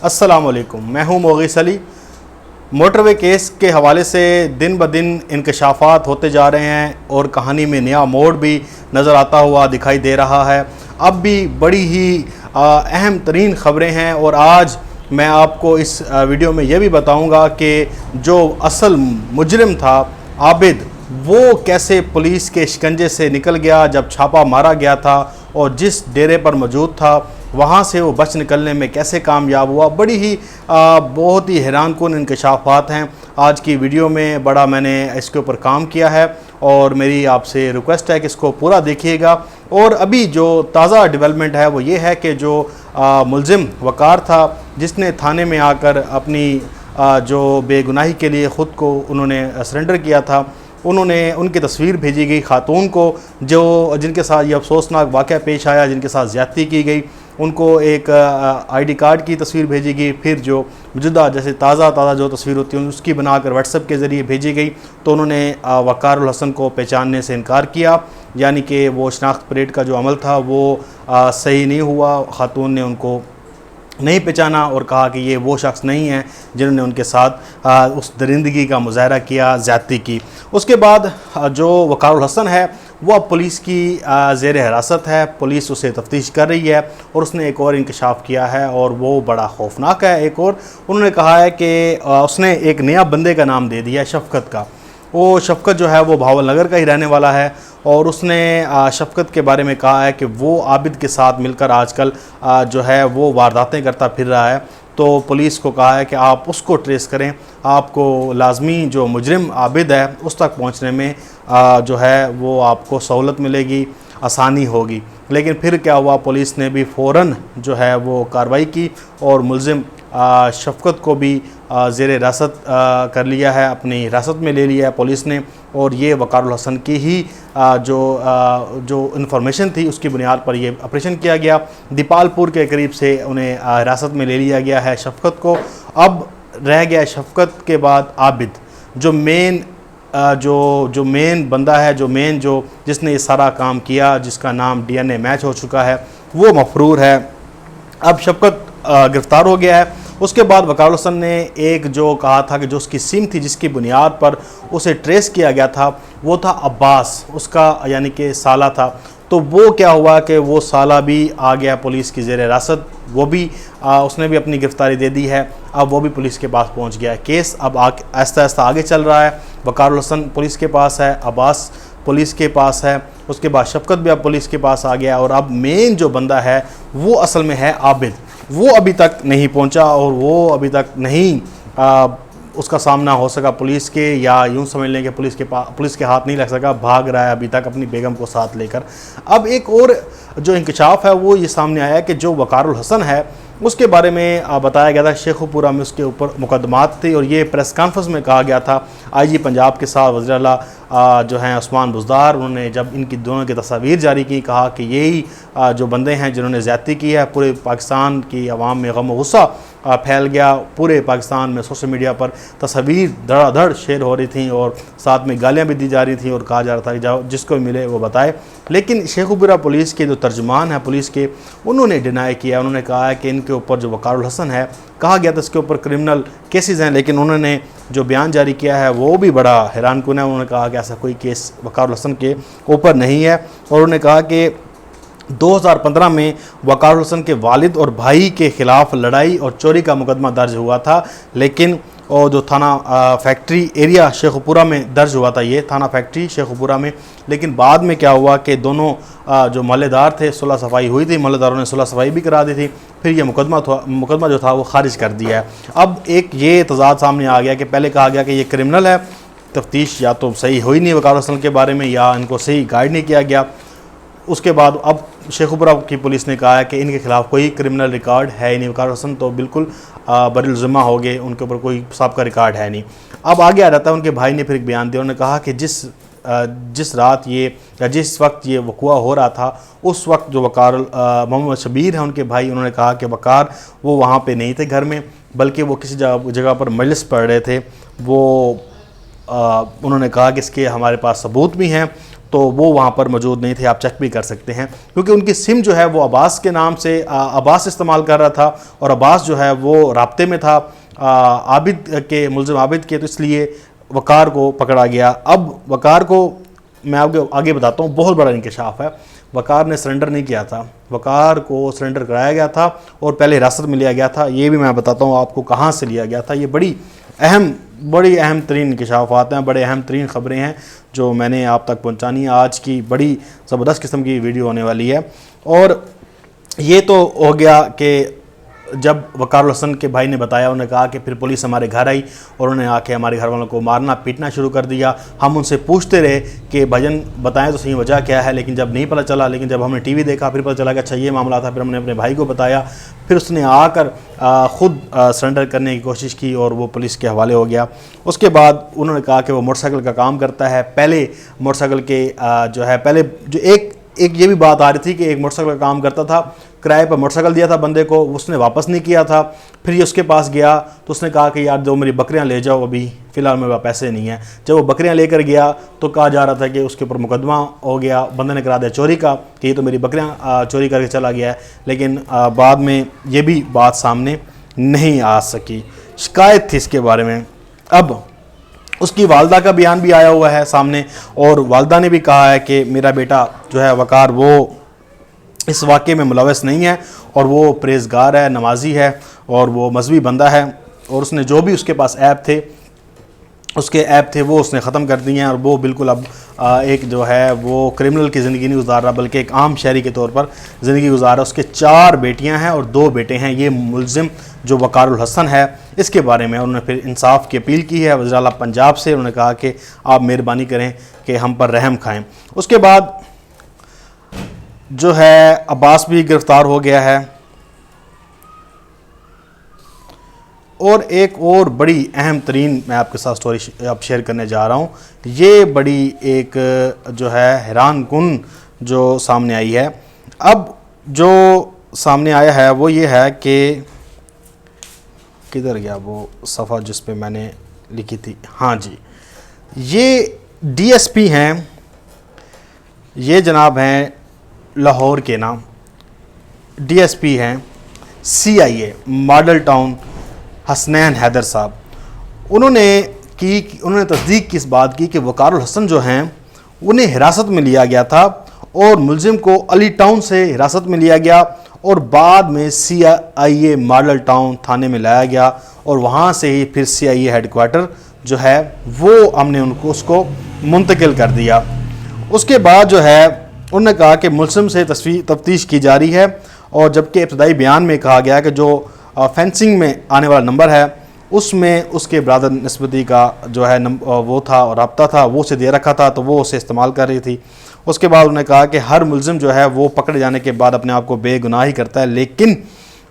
السلام علیکم، میں ہوں مغیث علی۔ موٹر وے کیس کے حوالے سے دن بدن انکشافات ہوتے جا رہے ہیں اور کہانی میں نیا موڑ بھی نظر آتا ہوا دکھائی دے رہا ہے۔ اب بھی بڑی ہی اہم ترین خبریں ہیں اور آج میں آپ کو اس ویڈیو میں یہ بھی بتاؤں گا کہ جو اصل مجرم تھا عابد، وہ کیسے پولیس کے شکنجے سے نکل گیا جب چھاپا مارا گیا تھا، اور جس ڈیرے پر موجود تھا وہاں سے وہ بچ نکلنے میں کیسے کامیاب ہوا۔ بڑی ہی بہت ہی حیران کن انکشافات ہیں آج کی ویڈیو میں۔ بڑا میں نے اس کے اوپر کام کیا ہے اور میری آپ سے ریکویسٹ ہے کہ اس کو پورا دیکھیے گا۔ اور ابھی جو تازہ ڈیولپمنٹ ہے وہ یہ ہے کہ جو ملزم وقار تھا، جس نے تھانے میں آ کر اپنی جو بے گناہی کے لیے خود کو انہوں نے سرنڈر کیا تھا، ان کی تصویر بھیجی گئی خاتون کو، جن کے ساتھ یہ افسوسناک واقعہ پیش آیا، جن کے ساتھ زیادتی کی گئی، ان کو ایک آئی ڈی کارڈ کی تصویر بھیجی گئی۔ پھر جو موجودہ جیسے تازہ جو تصویر ہوتی ہے اس کی بنا کر واٹس ایپ کے ذریعے بھیجی گئی، تو انہوں نے وقار الحسن کو پہچاننے سے انکار کیا، یعنی کہ وہ شناخت پریڈ کا جو عمل تھا وہ صحیح نہیں ہوا۔ خاتون نے ان کو نہیں پہچانا اور کہا کہ یہ وہ شخص نہیں ہیں جنہوں نے ان کے ساتھ اس درندگی کا مظاہرہ کیا، زیادتی کی۔ اس کے بعد جو وقار الحسن ہے وہ اب پولیس کی زیر حراست ہے، پولیس اسے تفتیش کر رہی ہے، اور اس نے ایک اور انکشاف کیا ہے اور وہ بڑا خوفناک ہے۔ ایک اور انہوں نے کہا ہے کہ اس نے ایک نیا بندے کا نام دے دیا ہے، شفقت کا۔ وہ شفقت جو ہے وہ بھاول نگر کا ہی رہنے والا ہے، اور اس نے شفقت کے بارے میں کہا ہے کہ وہ عابد کے ساتھ مل کر آج کل جو ہے وہ وارداتیں کرتا پھر رہا ہے۔ تو پولیس کو کہا ہے کہ آپ اس کو ٹریس کریں، آپ کو لازمی جو مجرم عابد ہے اس تک پہنچنے میں جو ہے وہ آپ کو سہولت ملے گی، آسانی ہوگی۔ لیکن پھر کیا ہوا، پولیس نے بھی فوراً جو ہے وہ کارروائی کی اور ملزم شفقت کو بھی زیر حراست کر لیا ہے، اپنی حراست میں لے لیا ہے پولیس نے، اور یہ وقار الحسن کی ہی جو انفارمیشن تھی اس کی بنیاد پر یہ آپریشن کیا گیا۔ دیپال پور کے قریب سے انہیں حراست میں لے لیا گیا ہے شفقت کو۔ اب رہ گیا شفقت کے بعد عابد، جو مین بندہ ہے، جس نے یہ سارا کام کیا، جس کا نام ڈی این اے میچ ہو چکا ہے، وہ مفرور ہے۔ اب شفقت گرفتار ہو گیا ہے۔ اس کے بعد وقار الحسن نے ایک جو کہا تھا کہ جو اس کی سم تھی جس کی بنیاد پر اسے ٹریس کیا گیا تھا وہ تھا عباس، اس کا یعنی کہ سالہ تھا۔ تو وہ کیا ہوا کہ وہ سالہ بھی آ گیا پولیس کی زیر حراست، وہ بھی اس نے بھی اپنی گرفتاری دے دی ہے، اب وہ بھی پولیس کے پاس پہنچ گیا ہے۔ کیس اب آہستہ آہستہ آگے چل رہا ہے۔ وقار الحسن پولیس کے پاس ہے، عباس پولیس کے پاس ہے، اس کے بعد شفقت بھی اب پولیس کے پاس آ گیا، اور اب مین جو بندہ ہے وہ اصل میں ہے عابد۔ وہ ابھی تک نہیں پہنچا اور وہ ابھی تک نہیں اس کا سامنا ہو سکا پولیس کے، یا یوں سمجھ لیں کہ پولیس کے ہاتھ نہیں لگ سکا، بھاگ رہا ہے ابھی تک اپنی بیگم کو ساتھ لے کر۔ اب ایک اور جو انکشاف ہے وہ یہ سامنے آیا کہ جو وقار الحسن ہے اس کے بارے میں بتایا گیا تھا شیخو پورہ میں اس کے اوپر مقدمات تھے، اور یہ پریس کانفرنس میں کہا گیا تھا۔ آئی جی پنجاب کے ساتھ وزیر اعلیٰ جو ہیں عثمان بزدار، انہوں نے جب ان کی دونوں کی تصاویر جاری کی، کہا کہ یہی جو بندے ہیں جنہوں نے زیادتی کی ہے۔ پورے پاکستان کی عوام میں غم و غصہ پھیل گیا، پورے پاکستان میں سوشل میڈیا پر تصاویر دھڑا دھڑ شیئر ہو رہی تھیں، اور ساتھ میں گالیاں بھی دی جا رہی تھیں، اور کہا جا رہا تھا کہ جس کو ملے وہ بتائے۔ لیکن شیخو پورہ پولیس کے جو ترجمان ہیں پولیس کے، انہوں نے ڈینائی کیا، انہوں نے کہا ہے کہ ان کے اوپر جو وقار الحسن ہے، کہا گیا تھا اس کے اوپر کرمنل کیسز ہیں، لیکن انہوں نے جو بیان جاری کیا ہے وہ بھی بڑا حیران کن ہے۔ انہوں نے کہا کہ ایسا کوئی کیس وقار الحسن کے اوپر نہیں ہے، اور انہوں نے کہا کہ 2015 میں وقار الحسن کے والد اور بھائی کے خلاف لڑائی اور چوری کا مقدمہ درج ہوا تھا، لیکن جو تھانہ فیکٹری ایریا شیخو پورہ میں درج ہوا تھا، یہ تھانہ فیکٹری شیخو پورہ میں، لیکن بعد میں کیا ہوا کہ دونوں جو محلے دار تھے، صلح صفائی ہوئی تھی، محلے داروں نے صلح صفائی بھی کرا دی تھی، پھر یہ مقدمہ جو تھا وہ خارج کر دیا ہے۔ اب ایک یہ تضاد سامنے آ گیا کہ پہلے کہا گیا کہ یہ کرمنل ہے، تفتیش یا تو صحیح ہوئی نہیں وقار الحسن کے بارے میں، یا ان کو صحیح گائیڈ نہیں کیا گیا۔ اس کے بعد اب شیخو پورہ کی پولیس نے کہا ہے کہ ان کے خلاف کوئی کرمنل ریکارڈ ہے نہیں، وقار الحسن تو بالکل بری الذمہ ہو گئے، ان کے اوپر کوئی سابقہ ریکارڈ ہے نہیں۔ اب آگے آ جاتا ہے ان کے بھائی نے پھر ایک بیان دیا، انہوں نے کہا کہ جس رات یہ یا جس وقت یہ وقوع ہو رہا تھا اس وقت جو وقار محمد شبیر ہیں ان کے بھائی، انہوں نے کہا کہ وقار وہ وہاں پہ نہیں تھے گھر میں، بلکہ وہ کسی جگہ پر مجلس پڑھ رہے تھے۔ انہوں نے کہا کہ اس کے ہمارے پاس ثبوت بھی ہیں۔ تو وہ وہاں پر موجود نہیں تھے. آپ چیک بھی کر سکتے ہیں, کیونکہ ان کی سم جو ہے وہ عباس کے نام سے عباس استعمال کر رہا تھا, اور عباس جو ہے وہ رابطے میں تھا عابد کے, ملزم عابد کے, تو اس لیے وقار کو پکڑا گیا. اب وقار کو میں آپ کو آگے بتاتا ہوں, بہت بڑا انکشاف ہے. وقار نے سرنڈر نہیں کیا تھا, وقار کو سرنڈر کرایا گیا تھا اور پہلے حراست میں لیا گیا تھا. یہ بھی میں بتاتا ہوں آپ کو کہاں سے لیا گیا تھا. یہ بڑی اہم ترین انکشافات ہیں, بڑے اہم ترین خبریں ہیں جو میں نے آپ تک پہنچانی ہے. آج کی بڑی زبردست قسم کی ویڈیو ہونے والی ہے. اور یہ تو ہو گیا کہ جب وقار الحسن کے بھائی نے بتایا, انہوں نے کہا کہ پھر پولیس ہمارے گھر آئی اور انہوں نے آ کے ہمارے گھر والوں کو مارنا پیٹنا شروع کر دیا. ہم ان سے پوچھتے رہے کہ بھجن بتائیں تو صحیح وجہ کیا ہے, لیکن جب نہیں پتہ چلا. لیکن جب ہم نے ٹی وی دیکھا پھر پتہ چلا کہ اچھا یہ معاملہ تھا. پھر ہم نے اپنے بھائی کو بتایا, پھر اس نے آ کر خود سرنڈر کرنے کی کوشش کی اور وہ پولیس کے حوالے ہو گیا. اس کے بعد انہوں نے کہا کہ وہ موٹر سائیکل کا کام کرتا ہے. پہلے موٹر سائیکل کے جو ہے پہلے جو ایک یہ بھی بات آ رہی تھی کہ ایک موٹر سائیکل کا کام کرتا تھا, کرائے پر موٹر سائیکل دیا تھا بندے کو, اس نے واپس نہیں کیا تھا. پھر یہ اس کے پاس گیا تو اس نے کہا کہ یار دو میری بکریاں لے جاؤ, ابھی فی الحال میرے پاس پیسے نہیں ہیں. جب وہ بکریاں لے کر گیا تو کہا جا رہا تھا کہ اس کے اوپر مقدمہ ہو گیا, بندے نے کرا دیا چوری کا کہ یہ تو میری بکریاں چوری کر کے چلا گیا ہے. لیکن بعد میں یہ بھی بات سامنے نہیں آ سکی, شکایت تھی اس کے بارے میں. اب اس کی والدہ کا بیان بھی آیا ہوا ہے سامنے, اور والدہ نے بھی کہا ہے کہ میرا بیٹا جو ہے وقار وہ اس واقعے میں ملوث نہیں ہے, اور وہ پرہیزگار ہے, نمازی ہے, اور وہ مذہبی بندہ ہے. اور اس نے جو بھی اس کے پاس ایپ تھے وہ اس نے ختم کر دیے ہیں, اور وہ بالکل اب ایک جو ہے وہ کرمنل کی زندگی نہیں گزار رہا بلکہ ایک عام شہری کے طور پر زندگی گزار رہا ہے. اس کے 4 بیٹیاں ہیں اور 2 بیٹے ہیں. یہ ملزم جو وقار الحسن ہے, اس کے بارے میں انہوں نے پھر انصاف کی اپیل کی ہے وزیر اعلیٰ پنجاب سے. انہوں نے کہا کہ آپ مہربانی کریں کہ ہم پر رحم کھائیں. اس کے بعد جو ہے عباس بھی گرفتار ہو گیا ہے. اور ایک اور بڑی اہم ترین میں آپ کے ساتھ سٹوری اب شیئر کرنے جا رہا ہوں. یہ بڑی ایک جو ہے حیران کن جو سامنے آئی ہے. اب جو سامنے آیا ہے وہ یہ ہے کہ کدھر گیا وہ صفحہ جس پہ میں نے لکھی تھی, ہاں جی, یہ ڈی ایس پی ہیں, یہ جناب ہیں لاہور کے نام ڈی ایس پی ہیں C I A model town, Hasnain Haider صاحب. انہوں نے تصدیق کی اس بات کی کہ وقار الحسن جو ہیں انہیں حراست میں لیا گیا تھا, اور ملزم کو علی ٹاؤن سے حراست میں لیا گیا, اور بعد میں سی آئی اے ماڈل ٹاؤن تھانے میں لایا گیا, اور وہاں سے ہی پھر سی آئی اے ہیڈ کوارٹر جو ہے وہ ہم نے اس کو منتقل کر دیا. اس کے بعد جو ہے انہوں نے کہا کہ ملزم سے تفتیش کی جا رہی ہے, اور جبکہ ابتدائی بیان میں کہا گیا کہ جو فینسنگ میں آنے والا نمبر ہے اس میں اس کے برادر نسبتی کا جو ہے وہ تھا اور رابطہ تھا, وہ اسے دے رکھا تھا تو وہ اسے استعمال کر رہی تھی. اس کے بعد انہوں نے کہا کہ ہر ملزم جو ہے وہ پکڑے جانے کے بعد اپنے آپ کو بے گناہ ہی کرتا ہے, لیکن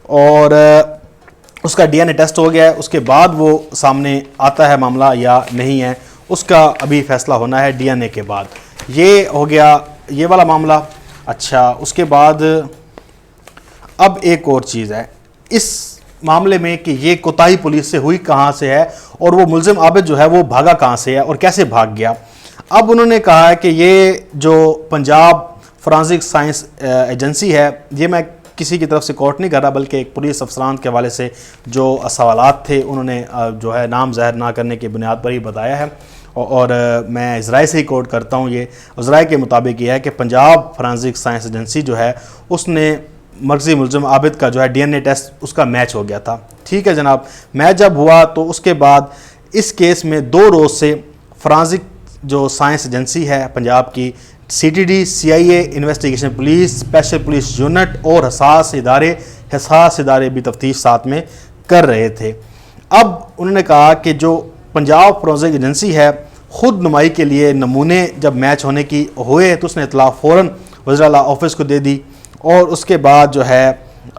اور اس کا ڈی این اے ٹیسٹ ہو گیا ہے, اس کے بعد وہ سامنے آتا ہے معاملہ یا نہیں ہے, اس کا ابھی فیصلہ ہونا ہے ڈی این اے کے بعد. یہ ہو گیا یہ والا معاملہ. اچھا, اس کے بعد اب ایک اور چیز ہے اس معاملے میں کہ یہ کوتاہی پولیس سے ہوئی کہاں سے ہے, اور وہ ملزم عابد جو ہے وہ بھاگا کہاں سے ہے اور کیسے بھاگ گیا. اب انہوں نے کہا ہے کہ یہ جو پنجاب فرانزک سائنس ایجنسی ہے, یہ میں کسی کی طرف سے کوٹ نہیں کر رہا بلکہ ایک پولیس افسران کے حوالے سے جو سوالات تھے انہوں نے جو ہے نام ظاہر نہ کرنے کی بنیاد پر ہی بتایا ہے, اور میں ذرائع سے ہی کوٹ کرتا ہوں. یہ ذرائع کے مطابق یہ ہے کہ پنجاب فرانزک سائنس ایجنسی جو ہے اس نے مرکزی ملزم عابد کا جو ہے ڈی این اے ٹیسٹ اس کا میچ ہو گیا تھا. ٹھیک ہے جناب, میچ جب ہوا تو اس کے بعد اس کیس میں 2 روز سے فرانزک جو سائنس ایجنسی ہے پنجاب کی, سی ٹی ڈی, سی آئی اے, investigation police, special police unit اور حساس ادارے بھی تفتیش ساتھ میں کر رہے تھے. اب انہوں نے کہا کہ جو پنجاب فرانزک ایجنسی ہے خود نمائی کے لیے نمونے جب میچ ہونے کی ہوئے تو اس نے اطلاع فوراً وزیر اعلیٰ آفس کو دے دی, اور اس کے بعد جو ہے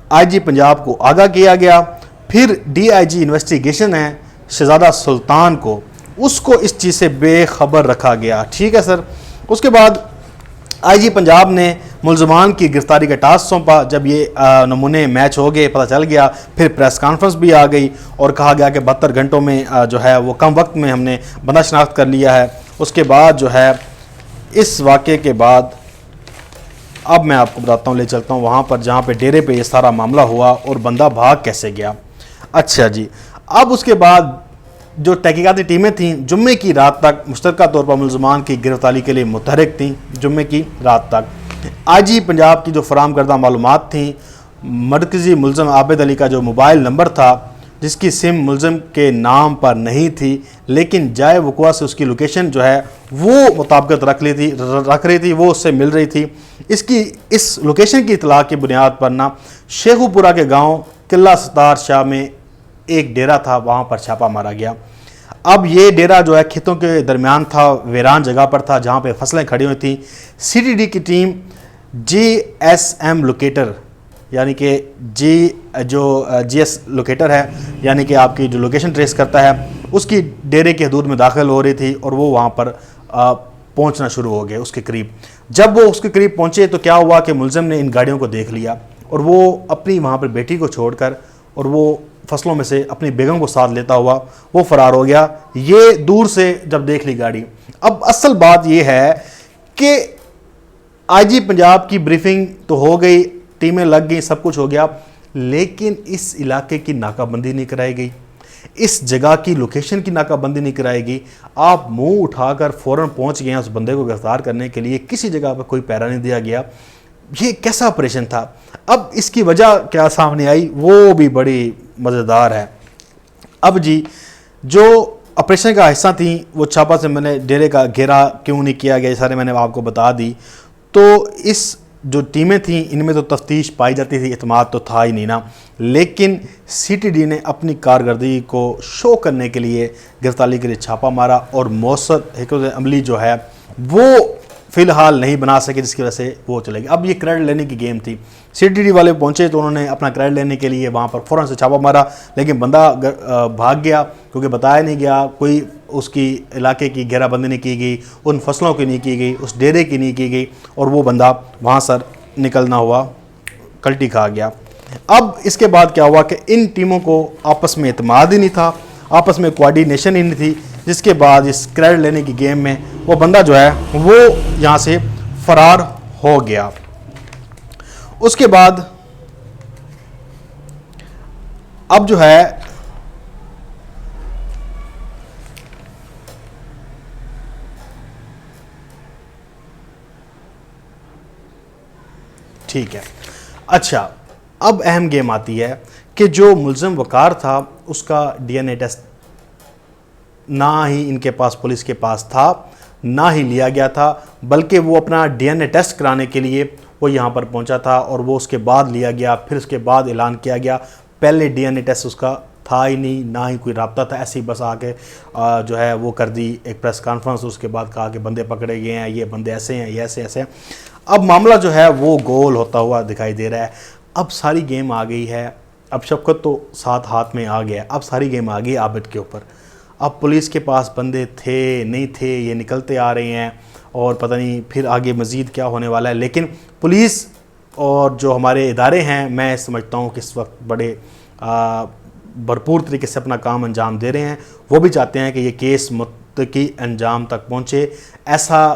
آئی جی پنجاب کو آگاہ کیا گیا. پھر ڈی آئی جی انویسٹیگیشن ہے شہزادہ سلطان کو, اس کو اس چیز سے بے خبر رکھا گیا. ٹھیک ہے سر. اس کے بعد آئی جی پنجاب نے ملزمان کی گرفتاری کا ٹاسک سونپا. جب یہ نمونے میچ ہو گئے پتہ چل گیا, پھر پریس کانفرنس بھی آ گئی اور کہا گیا کہ 72 گھنٹوں میں جو ہے وہ کم وقت میں ہم نے بندہ شناخت کر لیا ہے. اس کے بعد جو ہے اس واقعے کے بعد اب میں آپ کو بتاتا ہوں، لے چلتا ہوں وہاں پر جہاں پہ ڈیرے پہ یہ سارا معاملہ ہوا اور بندہ بھاگ کیسے گیا۔ اچھا جی، اب اس کے بعد جو تحقیقاتی ٹیمیں تھیں جمعے کی رات تک مشترکہ طور پر ملزمان کی گرفتاری کے لیے متحرک تھیں۔ جمعے کی رات تک آئی جی پنجاب کی جو فراہم کردہ معلومات تھیں، مرکزی ملزم عابد علی کا جو موبائل نمبر تھا جس کی سم ملزم کے نام پر نہیں تھی لیکن جائے وقوع سے اس کی لوکیشن جو ہے وہ مطابقت رکھ رہی تھی، وہ اس سے مل رہی تھی، اس لوکیشن کی اطلاع کی بنیاد پر شیخو پورہ کے گاؤں قلعہ ستار شاہ میں ایک ڈیرا تھا، وہاں پر چھاپا مارا گیا۔ اب یہ ڈیرا جو ہے کھیتوں کے درمیان تھا، ویران جگہ پر تھا جہاں پہ فصلیں کھڑی ہوئی تھیں۔ سی ٹی ڈی کی ٹیم جی ایس ایم لوکیٹر یعنی کہ جی ایس لوکیٹر ہے، یعنی کہ آپ کی جو لوکیشن ٹریس کرتا ہے، اس کی ڈیرے کی حدود میں داخل ہو رہی تھی اور وہ وہاں پر پہنچنا شروع ہو گئے اس کے قریب۔ جب وہ اس کے قریب پہنچے تو کیا ہوا کہ ملزم نے ان گاڑیوں کو دیکھ لیا اور وہ اپنی وہاں پر بیٹی کو چھوڑ کر اور وہ فصلوں میں سے اپنی بیگم کو ساتھ لیتا ہوا وہ فرار ہو گیا۔ یہ دور سے جب دیکھ لی گاڑی، اب اصل بات یہ ہے کہ آئی جی پنجاب کی بریفنگ تو ہو گئی، ٹیمیں لگ گئیں، سب کچھ ہو گیا، لیکن اس علاقے کی ناکہ بندی نہیں کرائی گئی، اس جگہ کی لوکیشن کی ناکہ بندی نہیں کرائی گئی۔ آپ منہ اٹھا کر فوراً پہنچ گئے ہیں اس بندے کو گرفتار کرنے کے لیے، کسی جگہ پر کوئی پیرا نہیں دیا گیا۔ یہ کیسا آپریشن تھا؟ اب اس کی وجہ کیا سامنے آئی وہ بھی بڑی مزیدار ہے۔ اب جی جو آپریشن کا حصہ تھیں وہ چھاپا سے میں نے ڈیرے کا گھیرا کیوں نہیں کیا گیا، یہ سارے میں نے آپ کو بتا دی۔ تو اس جو ٹیمیں تھیں ان میں تو تفتیش پائی جاتی تھی، اعتماد تو تھا ہی نہیں نا، لیکن سی ٹی ڈی نے اپنی کارکردگی کو شو کرنے کے لیے گرفتاری کے لیے چھاپا مارا اور مؤثر حکمت عملی جو ہے وہ فی الحال نہیں بنا سکے، جس کی وجہ سے وہ چلے گی۔ اب یہ کریڈٹ لینے کی گیم تھی، سی ٹی ڈی والے پہنچے تو انہوں نے اپنا کریڈٹ لینے کے لیے وہاں پر فوراً سے چھاپا مارا، لیکن بندہ بھاگ گیا کیونکہ بتایا نہیں گیا، کوئی اس کی علاقے کی گھیرا بندی نہیں کی گئی، ان فصلوں کی نہیں کی گئی، اس ڈیرے کی نہیں کی گئی اور وہ بندہ وہاں سے نکلنا ہوا، کلٹی کھا گیا۔ اب اس کے بعد کیا ہوا کہ ان ٹیموں کو آپس میں اعتماد ہی نہیں تھا، آپس میں کوارڈینیشن ہی نہیں تھی، جس کے بعد اس کریڈٹ لینے کی گیم میں وہ بندہ جو ہے وہ یہاں سے فرار ہو گیا۔ اس کے بعد اب جو ہے ٹھیک ہے، اچھا اب اہم گیم آتی ہے کہ جو ملزم وقار تھا اس کا ڈی این اے ٹیسٹ نہ ہی ان کے پاس، پولیس کے پاس تھا، نہ ہی لیا گیا تھا، بلکہ وہ اپنا ڈی این اے ٹیسٹ کرانے کے لیے وہ یہاں پر پہنچا تھا اور وہ اس کے بعد لیا گیا، پھر اس کے بعد اعلان کیا گیا۔ پہلے ڈی این اے ٹیسٹ اس کا تھا ہی نہیں، نہ ہی کوئی رابطہ تھا، ایسے ہی بس آ کے جو ہے وہ کر دی ایک پریس کانفرنس، اس کے بعد کہا کہ بندے پکڑے گئے ہیں، یہ بندے ایسے ہیں، یہ ایسے ایسے ہیں۔ اب معاملہ جو ہے وہ گول ہوتا ہوا دکھائی دے رہا ہے۔ اب ساری گیم آ گئی ہے، اب شفقت تو ساتھ ہاتھ میں آ گیا، اب ساری گیم آ گئی عابد کے اوپر۔ اب پولیس کے پاس بندے تھے نہیں تھے، یہ نکلتے آ رہے ہیں اور پتہ نہیں پھر آگے مزید کیا ہونے والا ہے، لیکن پولیس اور جو ہمارے ادارے ہیں میں سمجھتا ہوں کہ اس وقت بڑے بھرپور طریقے سے اپنا کام انجام دے رہے ہیں۔ وہ بھی چاہتے ہیں کہ یہ کیس متقی انجام تک پہنچے، ایسا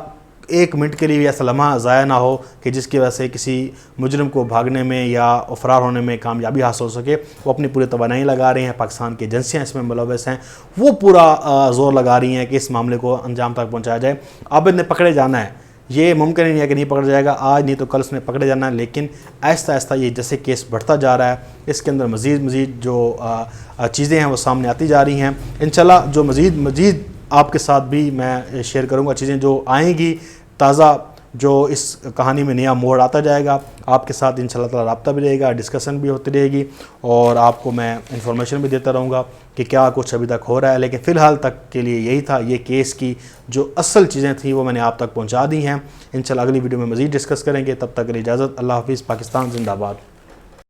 ایک منٹ کے لیے بھی ایسا لمحہ ضائع نہ ہو کہ جس کی وجہ سے کسی مجرم کو بھاگنے میں یا فرار ہونے میں کامیابی حاصل ہو سکے۔ وہ اپنی پوری توانائی لگا رہے ہیں، پاکستان کی ایجنسیاں اس میں ملوث ہیں، وہ پورا زور لگا رہی ہیں کہ اس معاملے کو انجام تک پہنچایا جائے۔ عابد نے پکڑے جانا ہے، یہ ممکن ہی نہیں ہے کہ نہیں پکڑا جائے گا، آج نہیں تو کل اس نے پکڑے جانا ہے، لیکن آہستہ آہستہ یہ جیسے کیس بڑھتا جا رہا ہے اس کے اندر مزید جو چیزیں ہیں وہ سامنے آتی جا رہی ہیں۔ انشاءاللہ جو مزید آپ کے ساتھ بھی میں شیئر کروں گا چیزیں جو آئیں گی، تازہ جو اس کہانی میں نیا موڑ آتا جائے گا، آپ کے ساتھ انشاءاللہ تعالی رابطہ بھی رہے گا، ڈسکشن بھی ہوتی رہے گی اور آپ کو میں انفارمیشن بھی دیتا رہوں گا کہ کیا کچھ ابھی تک ہو رہا ہے۔ لیکن فی الحال تک کے لیے یہی تھا، یہ کیس کی جو اصل چیزیں تھیں وہ میں نے آپ تک پہنچا دی ہیں۔ انشاءاللہ اگلی ویڈیو میں مزید ڈسکس کریں گے، تب تک کے لیے اجازت، اللہ حافظ، پاکستان زندہ باد۔